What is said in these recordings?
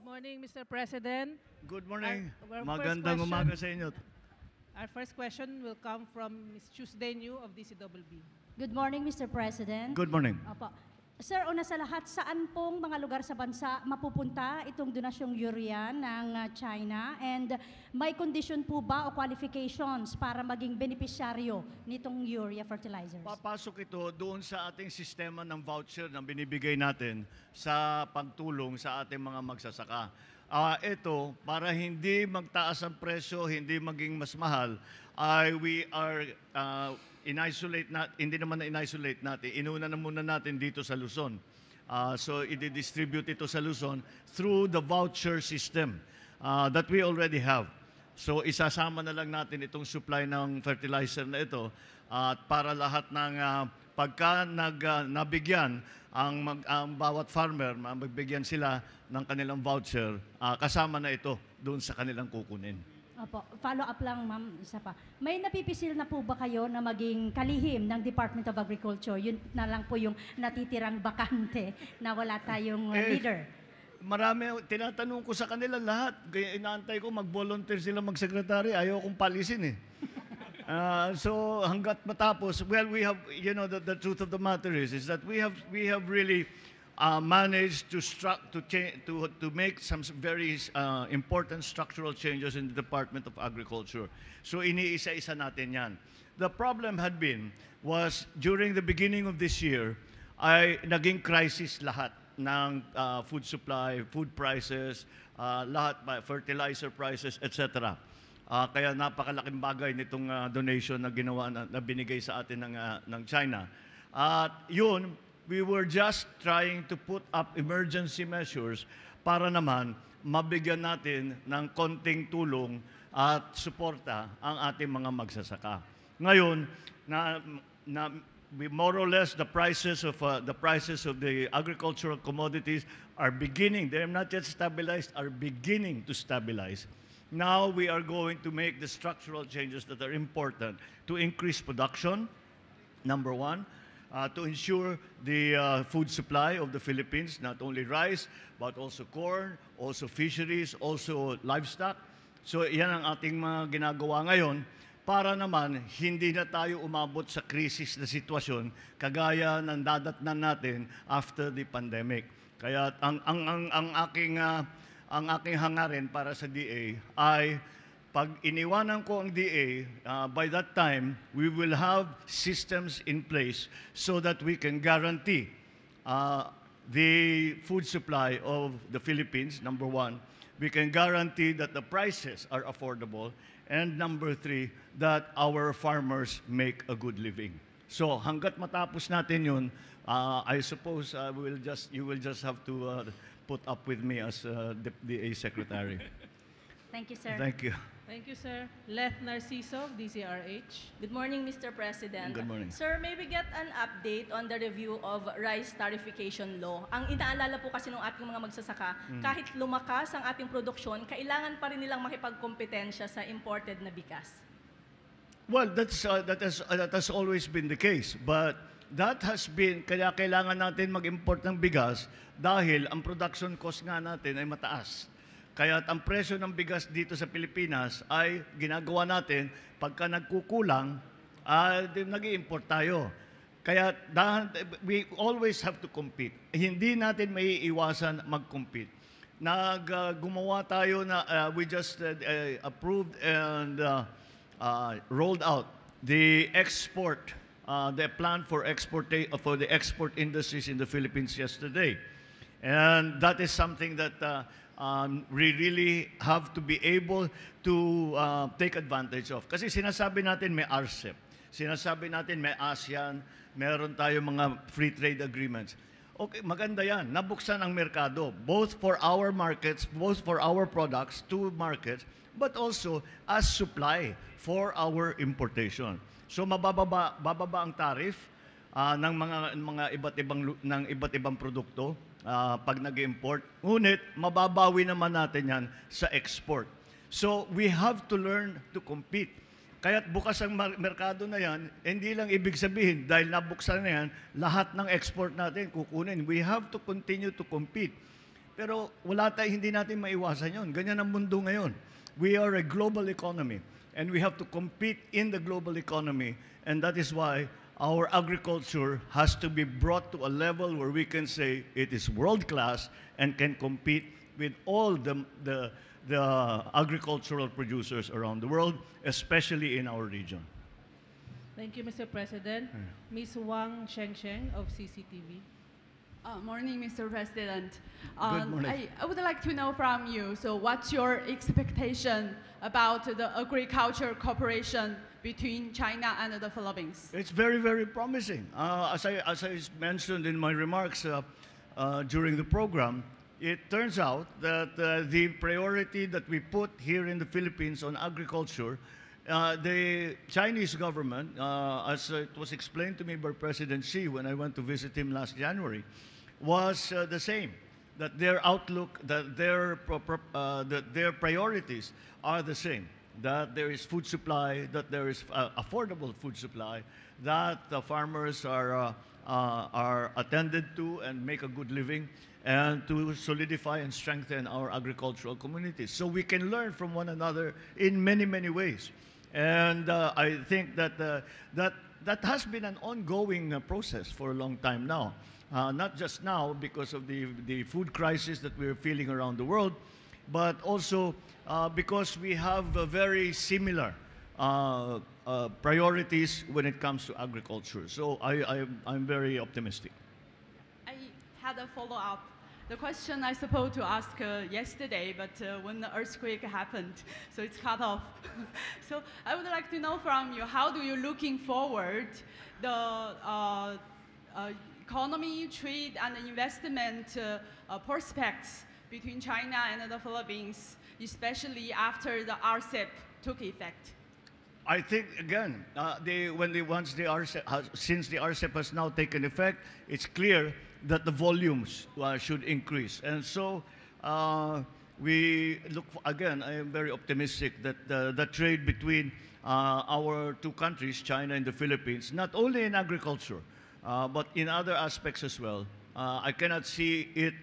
Good morning, Mr. President. Good morning. Our Magandang first umaga sa inyo. Our first question will come from Ms. Tuesday New of DCWB. Good morning, Mr. President. Good morning. Opo. Sir, una sa lahat, saan pong mga lugar sa bansa mapupunta itong donasyong urea ng China? And may condition po ba o qualifications para maging benepisyaryo nitong urea fertilizers? Papasok ito doon sa ating sistema ng voucher na binibigay natin sa pagtulong sa ating mga magsasaka. Ito, para hindi magtaas ang presyo, hindi maging mas mahal, we are hindi naman na-in-isolate natin. Inuna na muna natin dito sa Luzon. So, i-distribute ito sa Luzon through the voucher system that we already have. So, isasama na lang natin itong supply ng fertilizer na ito at para lahat ng pagka nabigyan ang bawat farmer, magbigyan sila ng kanilang voucher, kasama na ito doon sa kanilang kukunin. Opo. Follow up lang, ma'am, isa pa. May napipisil na po ba kayo na maging kalihim ng Department of Agriculture? Yun na lang po yung natitirang bakante na wala tayong leader. Marami, tinatanong ko sa kanila lahat. Kaya inaantay ko mag-volunteer sila mag-secretary. Ayaw kong palisin eh. So hanggat matapos, well, we have, you know, the truth of the matter is that we have really managed to make some very important structural changes in the Department of Agriculture. So iniisa-isa natin yan. The problem was during the beginning of this year, ay naging crisis lahat ng food supply, food prices, lahat, fertilizer prices, etc. Kaya napakalaking bagay nitong donation na ginawa na binigay sa atin ng China. At yun, we were just trying to put up emergency measures para naman mabigyan natin ng konting tulong at suporta ang ating mga magsasaka. Ngayon, more or less the prices of the agricultural commodities are beginning. They are not yet stabilized, are beginning to stabilize. Now we are going to make the structural changes that are important to increase production, number one, to ensure the food supply of the Philippines, not only rice, but also corn, also fisheries, also livestock. So yan ang ating mga ginagawa ngayon para naman hindi na tayo umabot sa krisis na sitwasyon kagaya ng dadatnan natin after the pandemic. Kaya ang aking hangarin para sa DA ay pag iniwanan ko ang DA, by that time, we will have systems in place so that we can guarantee the food supply of the Philippines, number one. We can guarantee that the prices are affordable. And number three, that our farmers make a good living. So hanggat matapos natin yun, I suppose you will just have to put up with me as the DA Secretary. Thank you, sir. Thank you. Thank you, sir. Leth Narciso, DCRH. Good morning, Mr. President. Good morning. Sir, may we get an update on the review of rice tarification law? Ang inaalala po kasi ng ating mga magsasaka, kahit lumakas ang ating produksyon, kailangan pa rin nilang makipagkompetensya sa imported na bigas. Well, that has always been the case. But that has been, kaya kailangan natin mag-import ng bigas dahil ang production cost nga natin ay mataas. Kaya ang presyo ng bigas dito sa Pilipinas ay ginagawa natin pagka nagkukulang, nag-i-import tayo. Kaya we always have to compete. Hindi natin maiiwasan mag-compete. Gumawa tayo na we just approved and rolled out the plan for the export industries in the Philippines yesterday. And that is something that we really have to be able to take advantage of. Kasi sinasabi natin may RCEP, sinasabi natin may ASEAN, meron tayo mga free trade agreements. Okay, maganda yan. Nabuksan ang merkado, both for our markets, both for our products to markets, but also as supply for our importation. So bababa ang tariff ng mga iba't ibang produkto pag nag-import. Ngunit mababawi naman natin yan sa export. So we have to learn to compete. Kaya't bukas ang merkado na yan, hindi lang ibig sabihin dahil nabuksan na yan, lahat ng export natin kukunin. We have to continue to compete. Pero hindi natin maiwasan yun. Ganyan ang mundo ngayon. We are a global economy, and we have to compete in the global economy, and that is why our agriculture has to be brought to a level where we can say it is world-class and can compete with all the agricultural producers around the world, especially in our region. Thank you, Mr. President. Ms. Wang Shengsheng of CCTV. Morning, Mr. President. Good morning. I would like to know from you, so what's your expectation about the agriculture cooperation between China and the Philippines? It's very, very promising. As I mentioned in my remarks during the program, it turns out that the priority that we put here in the Philippines on agriculture, the Chinese government, as it was explained to me by President Xi when I went to visit him last January, was the same. That their outlook, that their priorities are the same. That there is food supply, that there is affordable food supply, that the farmers are attended to and make a good living, and to solidify and strengthen our agricultural communities. So we can learn from one another in many, many ways. And I think that that has been an ongoing process for a long time now. Not just now because of the food crisis that we're feeling around the world, but also because we have very similar priorities when it comes to agriculture. So I'm very optimistic. I had a follow-up. The question I supposed to ask yesterday, but when the earthquake happened, so it's cut off. So I would like to know from you, how do you looking forward the economy, trade, and investment prospects between China and the Philippines, especially after the RCEP took effect? I think again, since the RCEP has now taken effect, it's clear that the volumes should increase, and so we look again. I am very optimistic that the trade between our two countries, China and the Philippines, not only in agriculture, but in other aspects as well. I cannot see it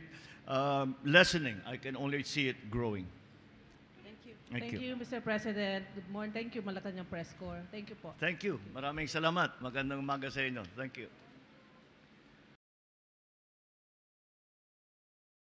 lessening. I can only see it growing. Thank you. Thank you, Mr. President. Good morning. Thank you, Malacanang Press Corps. Thank you po. Thank you. Maraming salamat. Magandang umaga sa inyo. Thank you.